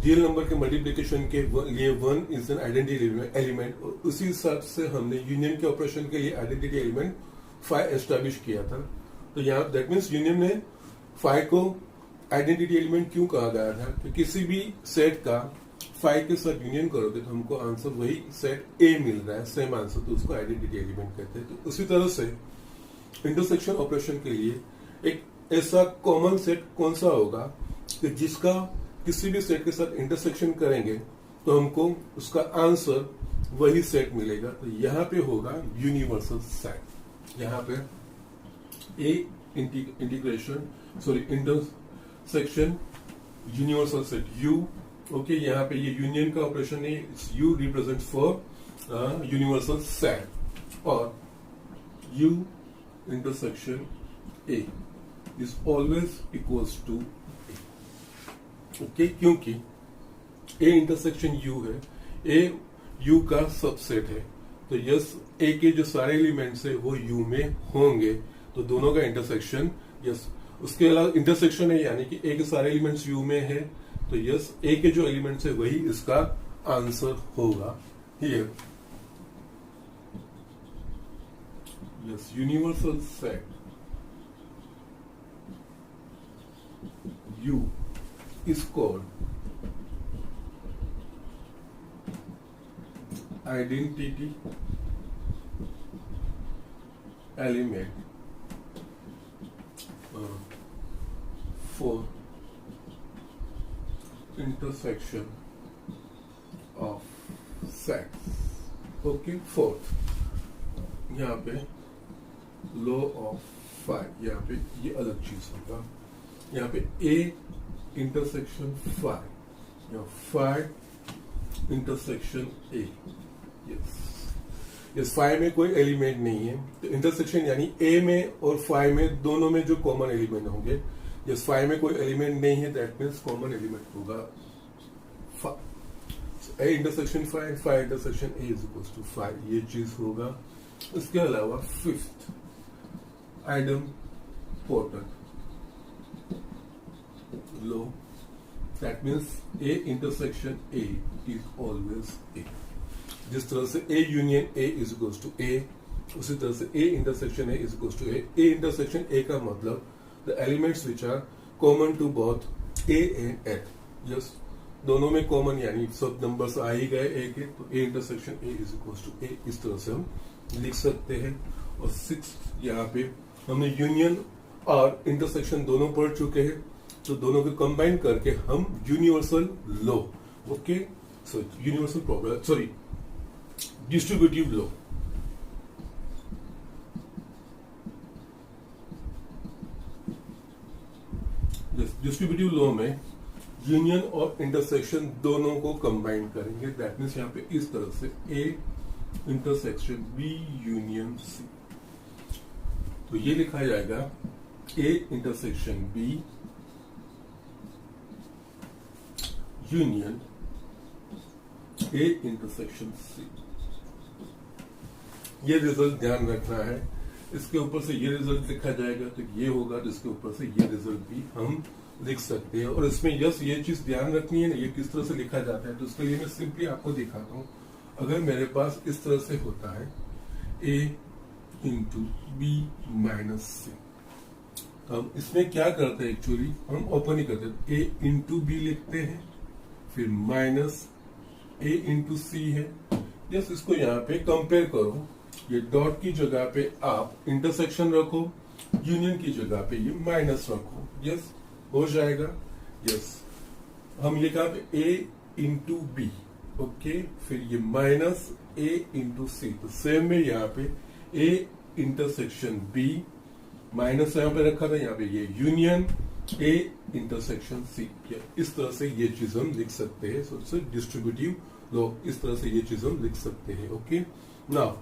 Real number के मल्टीप्लिकेशन के लिए 1 इज एन आइडेंटिटी एलिमेंट. और उसी हिसाब से हमने यूनियन के ऑपरेशन के लिए आइडेंटिटी एलिमेंट 5 एस्टैब्लिश किया था. तो यहाँ दैट मीन्स यूनियन में 5 को आइडेंटिटी एलिमेंट क्यों कहा गया था कि किसी भी सेट का 5 के साथ यूनियन करोगे तो हमको आंसर वही सेट ए मिल रहा है, सेम आंसर, तो उसको आइडेंटिटी एलिमेंट कहते हैं. तो उसी तरह से इंटरसेक्शन ऑपरेशन के लिए एक ऐसा कॉमन सेट कौन सा होगा कि जिसका किसी भी सेट के साथ इंटरसेक्शन करेंगे तो हमको उसका आंसर वही सेट मिलेगा। तो यहाँ पे होगा यूनिवर्सल सेट। यहाँ पे A integration intersection universal set U. Okay, यहाँ पे ये यूनियन का ऑपरेशन है, U represent for universal set, और U intersection A is always equals to A. Okay, क्योंकि ए इंटरसेक्शन यू है, ए यू का सबसेट है, तो यस ए के जो सारे एलिमेंट्स है वो यू में होंगे, तो दोनों का इंटरसेक्शन यस। उसके अलावा इंटरसेक्शन है यानी कि ए के सारे एलिमेंट्स यू में है, तो यस ए के जो एलिमेंट्स है वही इसका आंसर होगा here. Yes, universal set you is called identity element for intersection of sets। Okay, fourth यहाँ पे लॉ ऑफ फाइव, यहाँ पे ये अलग चीज होगा। यहाँ पे ए इंटरसेक्शन फाइव, यहाँ फाइव इंटरसेक्शन ए। यस, फाइव में कोई एलिमेंट नहीं है, तो इंटरसेक्शन यानी ए में और फाइव में दोनों में जो कॉमन एलिमेंट होंगे। यस, फाइव में कोई एलिमेंट नहीं है, दैट मीन्स कॉमन एलिमेंट होगा A intersection five, five intersection A is equal to five, ये चीज होगा। इसके अलावा fifth idempotent law, that means A intersection A is always A. जिस तरह से A union A is equals to A, उसी तरह से A intersection A is equals to A. A intersection A का मतलब the elements which are common to both A and eight. Yes, दोनों में कॉमन यानी सब नंबर्स आ ही गए ए के, तो A intersection A is equals to A, इस तरह से हम लिख सकते हैं। और सिक्स, यहाँ पे हमने यूनियन और इंटरसेक्शन दोनों पढ़ चुके हैं, तो दोनों को कंबाइन करके हम universal law, okay, so universal problem, sorry distributive law. Distributive law में यूनियन और इंटरसेक्शन दोनों को कंबाइन करेंगे, दैट मीन्स यहाँ पे इस तरह से A intersection B union C, तो ये लिखा जाएगा A intersection B union A intersection C. ये रिजल्ट ध्यान रखना है, इसके ऊपर से ये रिजल्ट लिखा जाएगा तो ये होगा, इसके ऊपर से ये रिजल्ट भी हम लिख सकते हैं। और इसमें यस ये चीज ध्यान रखनी है ना, ये किस तरह से लिखा जाता है, तो उसके लिए मैं सिंपली आपको दिखाता हूँ। अगर मेरे पास इस तरह से होता है ए इंटू बी माइनस सी, तो हम इसमें क्या करते हैं, एक्चुअली हम ओपन ही करते हैं, ए इंटू बी लिखते हैं, फिर माइनस ए इंटू सी है। यस, इसको यहाँ पे कंपेयर करो, ये डॉट की जगह पे आप इंटरसेक्शन रखो, यूनियन की जगह पे ये माइनस रखो, यस हो जाएगा। यस, हम ये कहा ए इंटू बी, ओके, फिर ये माइनस ए इंटू सी, तो सेम में यहाँ पे ए इंटरसेक्शन बी, माइनस यहाँ पे रखा था, यहाँ पे ये यूनियन ए इंटरसेक्शन सी, इस तरह से ये चीज हम लिख सकते हैं। सो डिस्ट्रीब्यूटिव लॉ, इस तरह से ये चीज हम लिख सकते हैं। ओके, नाउ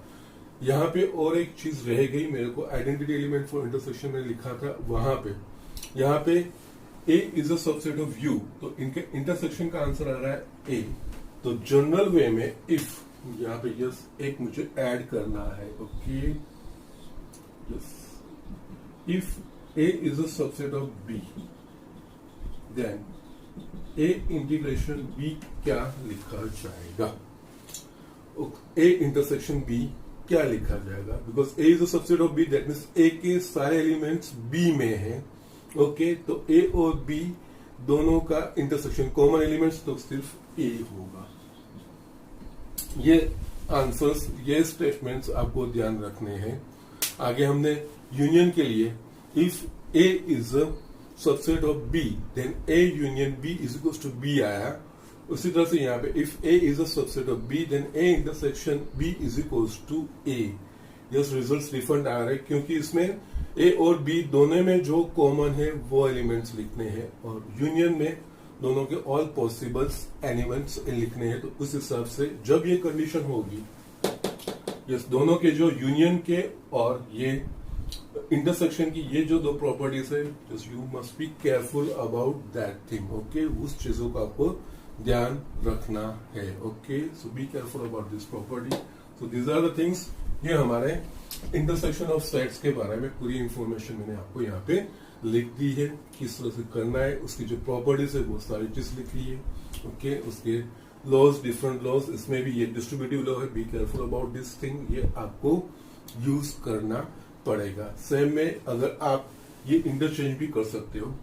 यहाँ पे और एक चीज रह गई, मेरे को आइडेंटिटी एलिमेंट फॉर इंटरसेक्शन में लिखा था, वहां पे यहाँ पे A is a subset of U, तो इनके इंटरसेक्शन का आंसर आ रहा है ए। तो जनरल वे में इफ यहाँ पे यस एक मुझे ऐड करना है, okay, yes, if A is a subset of B, then A integration B क्या लिखा जाएगा, ए इंटरसेक्शन बी क्या लिखा जाएगा, because A is a subset of B, that means A के सारे एलिमेंट्स बी में हैं, ओके, तो ए और बी दोनों का इंटरसेक्शन कॉमन एलिमेंट्स तो सिर्फ ए होगा। ये आंसर्स, ये स्टेटमेंट्स आपको ध्यान रखने हैं। आगे हमने यूनियन के लिए if A is a subset of B, then A union B is equal to B आया, उसी तरह से यहाँ पे if A is a subset of B then A intersection B is equals to A. Yes, results different आ रहे हैं क्योंकि इसमें ए और बी दोनों में जो कॉमन है वो एलिमेंट्स लिखने हैं और यूनियन में दोनों के ऑल पॉसिबल्स एलिमेंट्स लिखने हैं। तो उस हिसाब से जब ये कंडीशन होगी, यस, दोनों के जो यूनियन के और ये इंटरसेक्शन की ये जो दो प्रॉपर्टीज है, just you must be careful about that thing. Okay, उस चीजों का आपको ध्यान रखना है। Okay, so be careful about this property. So these are the things. ये हमारे इंटरसेक्शन ऑफ सेट्स के बारे में पूरी इंफॉर्मेशन मैंने आपको यहाँ पे लिख दी है, किस तरह से करना है, उसकी जो प्रॉपर्टीज है वो सारी चीज लिख ली है। ओके, उसके लॉज, डिफरेंट लॉज, इसमें भी ये डिस्ट्रीब्यूटिव लॉ है, B careful about this thing, ये आपको यूज करना पड़ेगा। सेम में अगर आप ये इंटरचेंज भी कर सकते हो,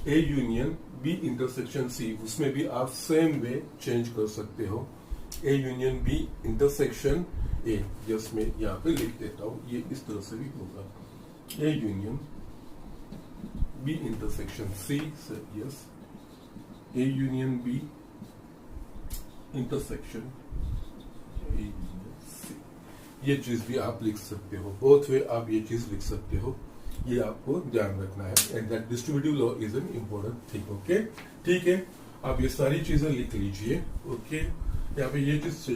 A union B intersection C, उसमें भी आप सेम वे चेंज कर सकते हो। A union B intersection A, जस मैं यहाँ पे लिख देता हूं, ये इस तरह से भी होगा, A union B intersection C, yes, A union B intersection A C, ये चीज भी आप लिख सकते हो। बोथ वे आप ये चीज लिख सकते हो, ये आपको ध्यान रखना है। And that distributive law is an important thing. Okay, ठीक है, आप ये सारी चीजें लिख लीजिए। ओके, यहाँ पे ये चीज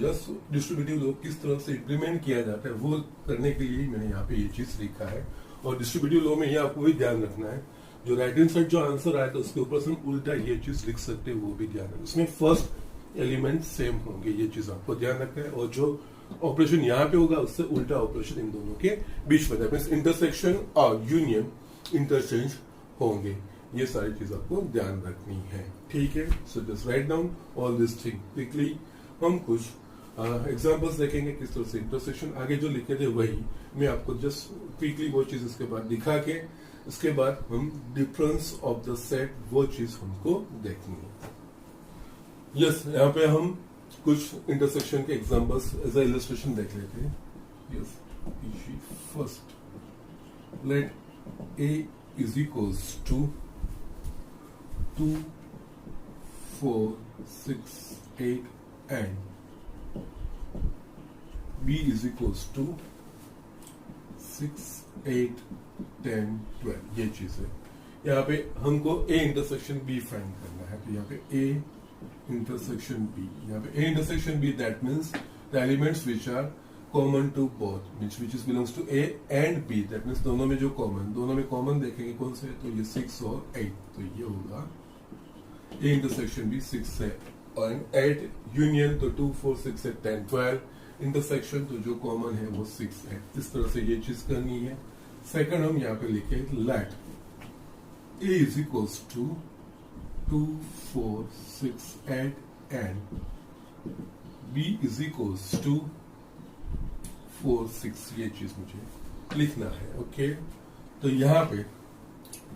डिस्ट्रीब्यूटिव लॉ किस तरह से इम्प्लीमेंट किया जाता है वो करने के लिए मैंने यहाँ पे ये चीज लिखा है। और डिस्ट्रीब्यूटिव लॉ में ये आपको भी ध्यान रखना है, जो राइट हैंड साइड जो आंसर आया था उसके ऊपर से हम उल्टा ये चीज लिख सकते हैं, वो भी ध्यान रखना। उसमें फर्स्ट एलिमेंट सेम होंगे, ये चीज आपको ध्यान रखना है। और जो ऑपरेशन यहाँ पे होगा उससे उल्टा ऑपरेशन इन दोनों के बीच में, मींस इंटरसेक्शन और यूनियन इंटरचेंज होंगे। ये सारी चीज आपको ध्यान रखनी है, ठीक है। सो just write down all this thing quickly. हम कुछ एग्जांपल्स देखेंगे किस तरह से इंटरसेक्शन, आगे जो लिखे थे वही मैं आपको जस्ट क्विकली वो चीज इसके बाद दिखा के, इसके बाद हम डिफरेंस ऑफ द सेट वो चीज हमको देखनी है। यस, यहाँ पे हम कुछ इंटरसेक्शन के एग्जांपल्स एज अ इलस्ट्रेशन देख लेते हैं। Yes, first let A is equals to 2, 4, 6, 8 and b is equals to 6, 8, 10, 12। ये चीज है। यहाँ पे हमको a इंटरसेक्शन b फाइंड करना है, तो यहाँ पे a इंटरसेक्शन b, यहाँ पे a intersection b, that means the elements which are common to both, means which is belongs to a and b, that means दोनों में जो कॉमन, दोनों में कॉमन देखेंगे कौन से, तो ये 6 और 8, तो ये होगा a इंटरसेक्शन b 6 है और 8 यूनियन, तो 2, 4, 6, 8, 10, 12 इंटरसेक्शन, तो जो कॉमन है वो 6 है। इस तरह से ये चीज करनी है। सेकंड हम यहाँ पे लिखे let a is equals to 2, 4, 6, 8 and b is equals to 4, 6, ये चीज मुझे लिखना है। ओके, तो यहाँ पे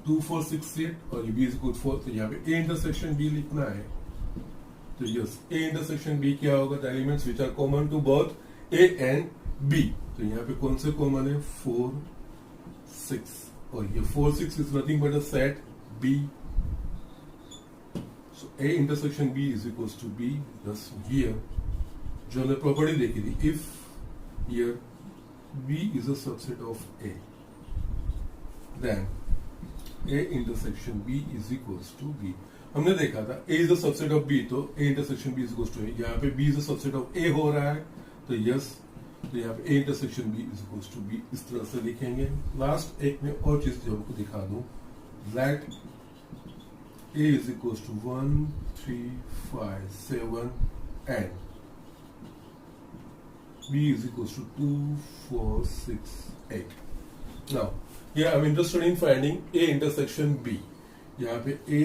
2, 4, 6, 8 और b इज इक्वल 4, तो यहाँ पे a इंटरसेक्शन b लिखना है। तो यस, a इंटरसेक्शन b क्या होगा, the elements which are common to both a and b, तो यहाँ पे कौन से कॉमन है, 4, 6, और ये 4, 6 is nothing but a set b, so a intersection b is equals to b। Thus here जो हमने प्रॉपर्टी देखी थी, if here b is a subset of a, then a intersection b is equals to b। हमने देखा था a is a subset of b, तो a intersection b is equals to a। यहाँ पे b is a subset of a हो रहा है, तो यस, तो यहाँ पे a intersection b is equals to b, इस तरह से लिखेंगे। लास्ट एक में और चीज जो आपको दिखा दूं, let a is equals to 1, 3, 5, 7 and b is equals to 2, 4, 6, 8। Now here I'm interested in finding a intersection b। यहाँ पे a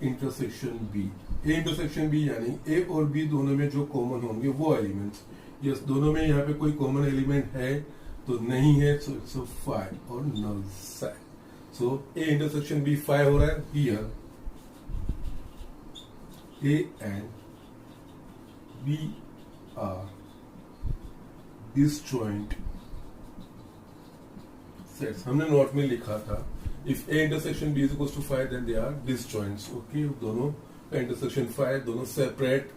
intersection b, a intersection b यानी a और b दोनों में जो कॉमन होंगे वो एलिमेंट्स। यस, दोनों में यहाँ पे कोई कॉमन एलिमेंट है तो नहीं है, सो इट्स अ 5 और null set. So a intersection b 5 हो रहा है। Here a and b are disjoint sets। हमने नोट में लिखा था if a intersection b is equal to 5 then they are disjoints. Okay, दोनों का इंटरसेक्शन 5, दोनों सेपरेट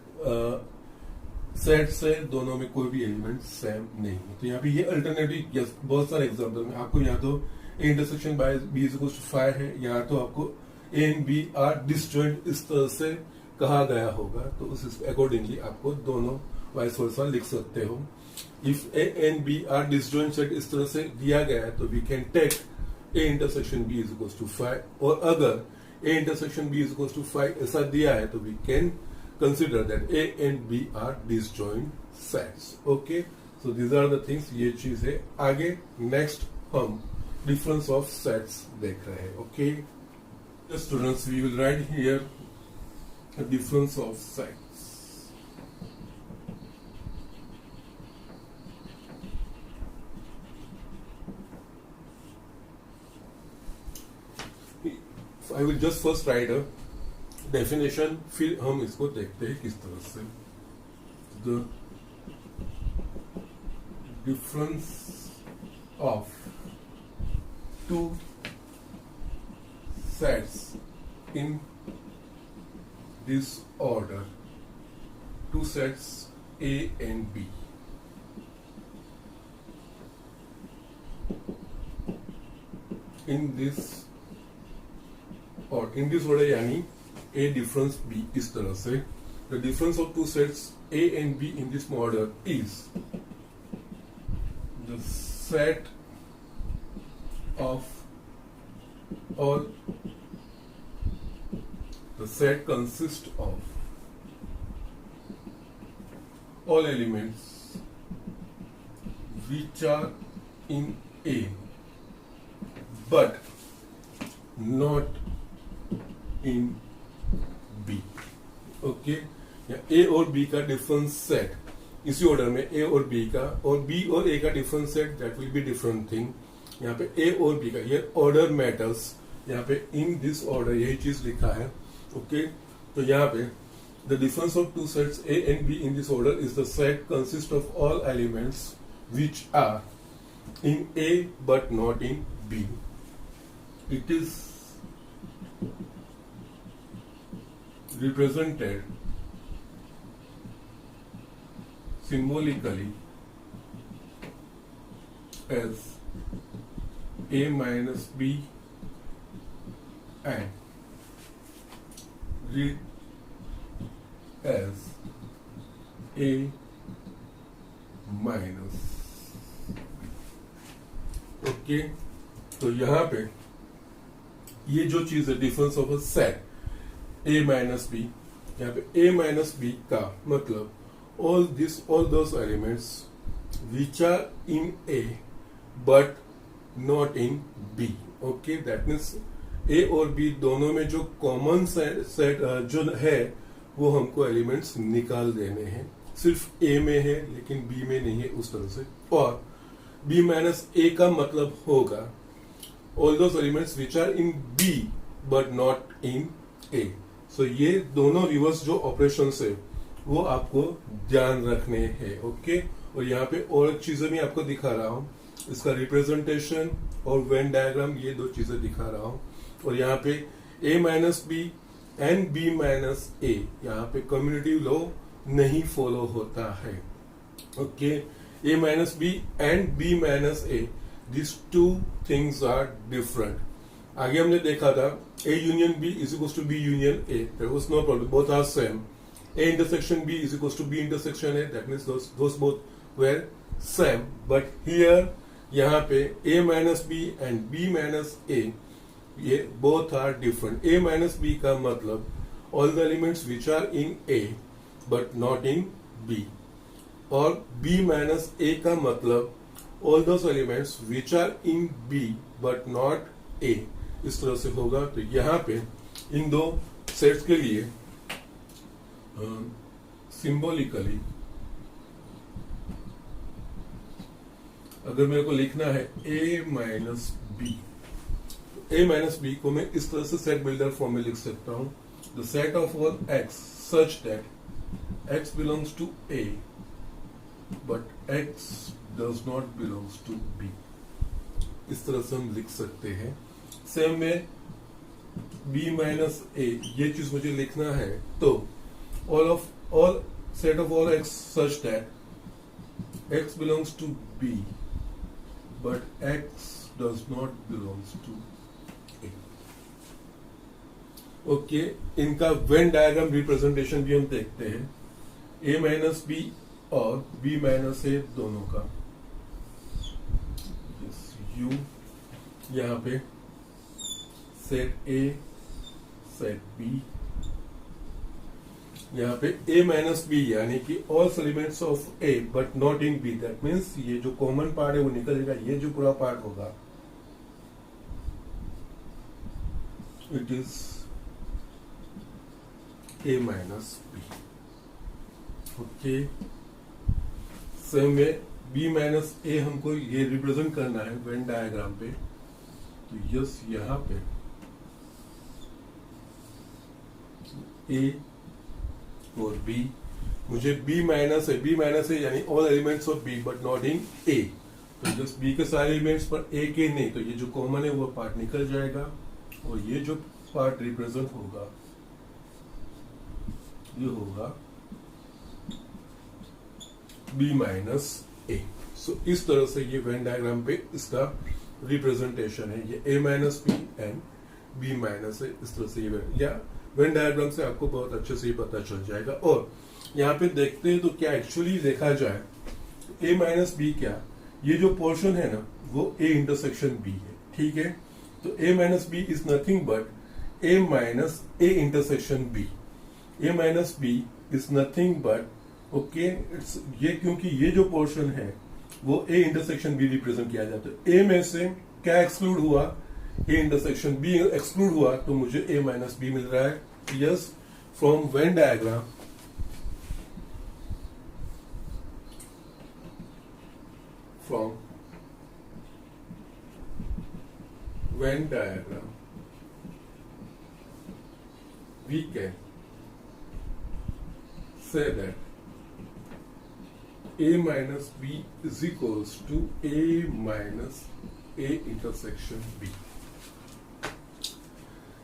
सेट से दोनों में कोई भी एलिमेंट सेम नहीं है। तो यहाँ पे ये अल्टरनेटिव, यस, बहुत सारे एग्जांपल में आपको या तो A intersection by B is equal to 5 है, या तो आपको A and B are disjoint इस तरह से कहा गया होगा, तो उस अकॉर्डिंगली आपको दोनों वाइस वर्सा लिख सकते हो। If A and B are disjoint set इस तरह से दिया गया है तो we can take A intersection B is equal to 5, और अगर A intersection B is equal to 5 ऐसा दिया है तो we can consider that A and B are disjoint sets. Okay, so these are the things, ये चीज है। आगे नेक्स्ट हम डिफरेंस ऑफ सेट्स देख रहे हैं। Okay students, we will write here difference of sets. I will just first write a definition, फिर हम इसको देखते हैं किस तरह से। The difference of two sets in this order, two sets A and B, in this order यानी A difference B इस तरह से। The difference of two sets A and B in this order is the set of all, the set consists of all elements which are in A but not in B. Okay, A और B का different set इसी order में, ए और B का, और B और ए का different set, that will be different thing. यहाँ पे ए और बी का ये ऑर्डर मैटर्स, यहाँ पे इन दिस ऑर्डर यही चीज लिखा है। ओके, तो यहाँ पे the difference of two sets A and B in this order is the set consist of all elements which are in A but not in B. It is represented symbolically as A minus B and read as A minus B। Okay, तो यहाँ पे ये जो चीज है difference of a set A minus B, यहाँ पे A minus B का मतलब all those elements which are in A but not in B। Okay, that means A और B दोनों में जो कॉमन सेट जो है वो हमको एलिमेंट्स निकाल देने हैं। सिर्फ A में है लेकिन B में नहीं है, उस तरह से। और B माइनस A का मतलब होगा all those elements which are in B but not in A। सो ये दोनों रिवर्स जो ऑपरेशन है वो आपको ध्यान रखने हैं। ओके, और यहाँ पे और चीजें भी आपको दिखा रहा हूँ, इसका रिप्रेजेंटेशन और वेन डायग्राम, ये दो चीजें दिखा रहा हूँ। और यहाँ पे A minus B and B minus A, यहाँ पे कम्युनिटी लॉ नहीं फॉलो होता है। Okay, A minus B and B minus A, this two things are different. आगे हमने देखा था A union B is equals to B union A, there was no problem, both are same। A intersection B is equals to B intersection A, that means those both were same। but here यहाँ पे A minus B and B minus A, ये both are different। A minus B का मतलब all the elements which are in A but not in B, और B minus A का मतलब all those elements which are in B but not A, इस तरह से होगा। तो यहाँ पे इन दो सेट्स के लिए सिंबॉलिकली अगर मेरे को लिखना है A minus B, A minus B को मैं इस तरह से सेट बिल्डर फॉर्म में लिख सकता हूं। The set of all x such that x belongs to A but x does not belongs to B, इस तरह से हम लिख सकते हैं। सेम में B माइनस A, ये चीज मुझे लिखना है तो all of all set of all x such that x belongs to B, but x does not belongs to A. Okay, इनका वेन डायग्राम रिप्रेजेंटेशन भी हम देखते हैं, A माइनस बी और B माइनस ए दोनों का। U यहाँ पे सेट A, सेट B, यहाँ पे A माइनस बी यानी कि all elements of A but not in B। That means ये जो कॉमन पार्ट है वो निकल जाएगा, ये जो पूरा पार्ट होगा it is A minus B. Okay, same में B माइनस ए हमको ये रिप्रेजेंट करना है वेन डायग्राम पे, तो यस यहाँ पे A और B, मुझे B माइनस है यानी all elements of B but not in A। तो जस्ट B के सारे एलिमेंट्स पर A के नहीं, तो ये जो कॉमन है वो पार्ट निकल जाएगा और ये जो पार्ट रिप्रेजेंट होगा ये होगा B माइनस ए। सो इस तरह से ये वेन डायग्राम पे इसका रिप्रेजेंटेशन है, ये A minus B and B minus है। इस तरह से ये या वेन डायग्राम से आपको बहुत अच्छे से ही पता चल जाएगा। और यहाँ पे देखते हैं तो क्या एक्चुअली देखा जाए A माइनस बी, क्या ये जो पोर्शन है ना वो A इंटरसेक्शन B है, ठीक है। तो A minus B is nothing but A minus A intersection B। A minus B is nothing but okay it's ये, क्योंकि ये जो पोर्शन है वो A इंटरसेक्शन B रिप्रेजेंट किया जाता है। A में से क्या एक्सक्लूड हुआ, A इंटरसेक्शन B एक्सक्लूड हुआ, तो मुझे A माइनस बी मिल रहा है। Yes, from Venn diagram we can say that A minus B is equals to A minus A intersection B.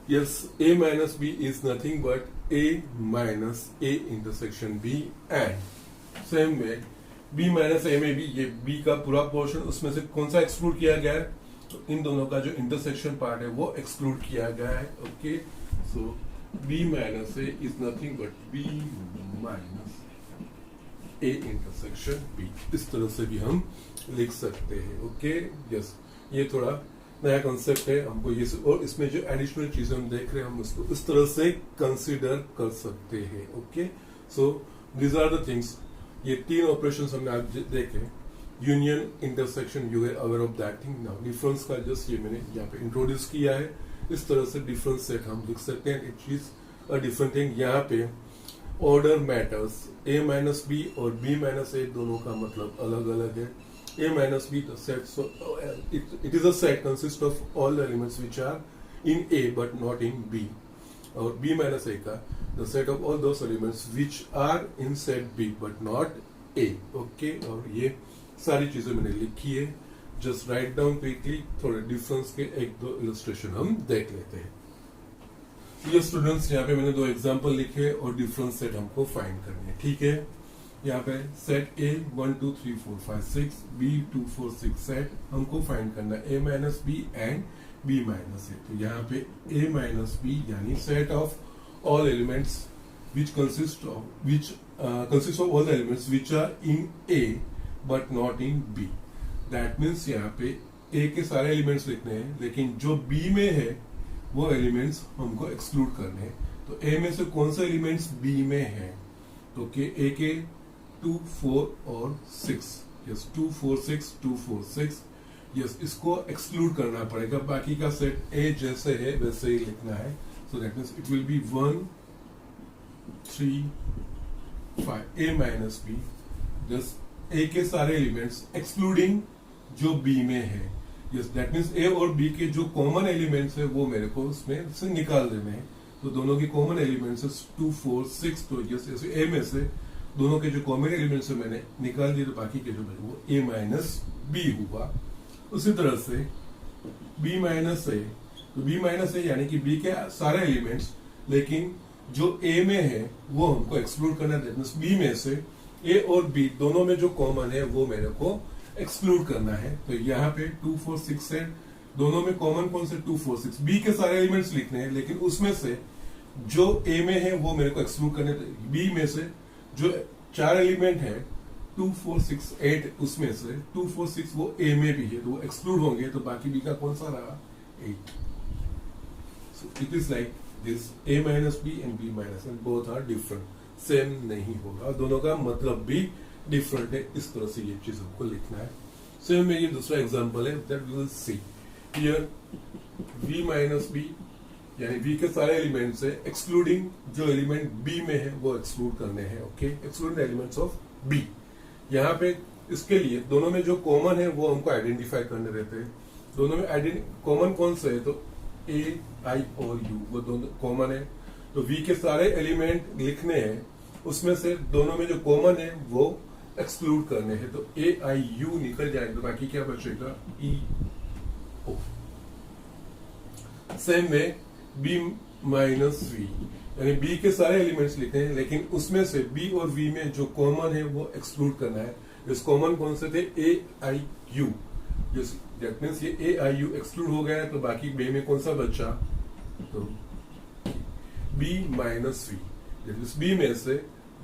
Yes, A minus B is nothing but A minus A intersection B, and same way B minus A में भी ये B का पूरा portion, उसमें से कौन सा exclude किया गया है, तो इन दोनों का जो इंटरसेक्शन पार्ट है वो एक्सक्लूड किया गया है। Okay, so B minus A is nothing but B minus A intersection B। इस तरह से भी हम लिख सकते हैं। ओके, यस, ये थोड़ा नया कॉन्सेप्ट है हमको ये, और इसमें जो एडिशनल चीजें हम देख रहे हैं हम उसको इस तरह से कंसीडर कर सकते हैं। Okay, so these are the things, ये तीन ऑपरेशंस हमने आज देखे, union, intersection, you are aware of that thing. Now difference का जस्ट ये मैंने यहाँ पे इंट्रोड्यूस किया है। इस तरह से डिफरेंस सेट हम लिख सकते हैं। It is a different thing. यहाँ पे order matters, A minus B और B माइनस ए दोनों का मतलब अलग अलग है। A minus B the set, so it is a set consist of all the elements which are in A but not in B, और B minus A का the set of all those elements which are in set B but not A। Okay, और ये सारी चीजें मैंने लिखी है, just write down quickly. थोड़े डिफरेंस के एक दो इलस्ट्रेशन हम देख लेते हैं। ये स्टूडेंट्स, यहाँ पे मैंने दो एग्जांपल लिखे और डिफरेंस सेट हमको फाइंड करने हैं, ठीक है। यहाँ पे सेट A 1 2 3 4 5 6, B 2 4 6 सेट हमको फाइंड करना है, A minus B and B minus A. तो यहाँ पे A माइनस बी यानी set of all elements which consist of all the elements which are in A but not in B। That means यहाँ पे A के सारे elements लिखने हैं, लेकिन जो B में है वो एलिमेंट्स हमको एक्सक्लूड करने हैं। तो A में से कौन सा एलिमेंट्स B में है, तो A के 2 4 और 6, यस 2 4 6 2 4 6, यस इसको एक्सक्लूड करना पड़ेगा। बाकी का सेट A जैसे है वैसे ही लिखना है। So that means it will be 1 3 5 A minus B, just A के सारे एलिमेंट्स एक्सक्लूडिंग जो B में है। यस, दैट मीन्स A और B के जो कॉमन एलिमेंट्स है वो मेरे को उसमें से निकाल देने हैं। तो दोनों के कॉमन एलिमेंट्स 2 4 6, तो यस A में से दोनों के जो कॉमन एलिमेंट्स है मैंने निकाल दिए, तो बाकी के जो वो A माइनस बी हुआ। उसी तरह से B माइनस ए, तो B माइनस ए यानी कि B के सारे एलिमेंट्स, लेकिन जो ए में है वो हमको एक्सक्लूड करना है, दैट बी में से ए और बी दोनों में जो कॉमन है वो मेरे को एक्सक्लूड करना है। तो यहाँ पे 2 4 6 है, दोनों में कॉमन कौन से 2 4 6, बी के सारे एलिमेंट्स लिखने हैं, लेकिन उसमें से जो ए में है वो मेरे को एक्सक्लूड करने, बी में से जो 4 एलिमेंट है 2 4 6 8, उसमें से 2 4 6 वो ए में भी है तो वो एक्सक्लूड होंगे, तो बाकी बी का कौन सा रहा 8। So it is like this a minus b and b minus and both are different, same नहीं होगा, दोनों का मतलब भी डिफरेंट है। इस तरह से ये चीज हमको लिखना है। सेम में ये दूसरा एग्जांपल है, that we will see here v minus b, यानी v के सारे एलिमेंट से एक्सक्लूडिंग जो एलिमेंट b में है वो एक्सक्लूड करने हैं। Okay, excluding elements of b। यहाँ पे इसके लिए दोनों में जो कॉमन है वो हमको आइडेंटिफाई करने रहते हैं। दोनों में कॉमन कौन से है, तो a i और u वो दोनों कॉमन है, तो v के सारे एलिमेंट लिखने हैं, उसमें से दोनों में जो कॉमन है वो एक्सक्लूड करने हैं। तो a i u निकल जाएगा तो बाकी क्या बचेगा e o। सेम में b माइनस v, यानी b के सारे एलिमेंट्स लिखने हैं, लेकिन उसमें से b और v में जो कॉमन है वो एक्सक्लूड करना है। इस कॉमन कौन से थे, a i u, that means ये a i u एक्सक्लूड हो गया है, तो बाकी बे में कौन सा बचा, तो b माइनस v, b में से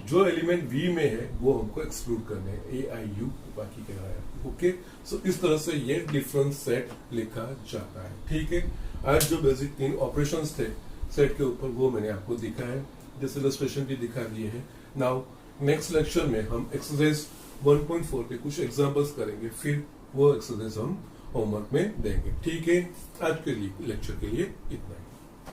जो एलिमेंट v में है वो हमको एक्सक्लूड करने हैं, a i u, बाकी क्या है। ओके, सो इस तरह से ये डिफरेंट सेट लिखा जाता है। ठीक है, आज जो बेसिक 3 ऑपरेशंस थे सेट के ऊपर वो मैंने आपको दिखाया है, जैसे इलस्ट्रेशन भी दिखा दिए हैं। नाउ नेक्स्ट लेक्चर में हम एक्सरसाइज 1.4 के कुछ एग्जांपल्स करेंगे, फिर वो एक्सरसाइज हम होमवर्क में देंगे। ठीक है, आज के लिए लेक्चर के लिए इतना ही।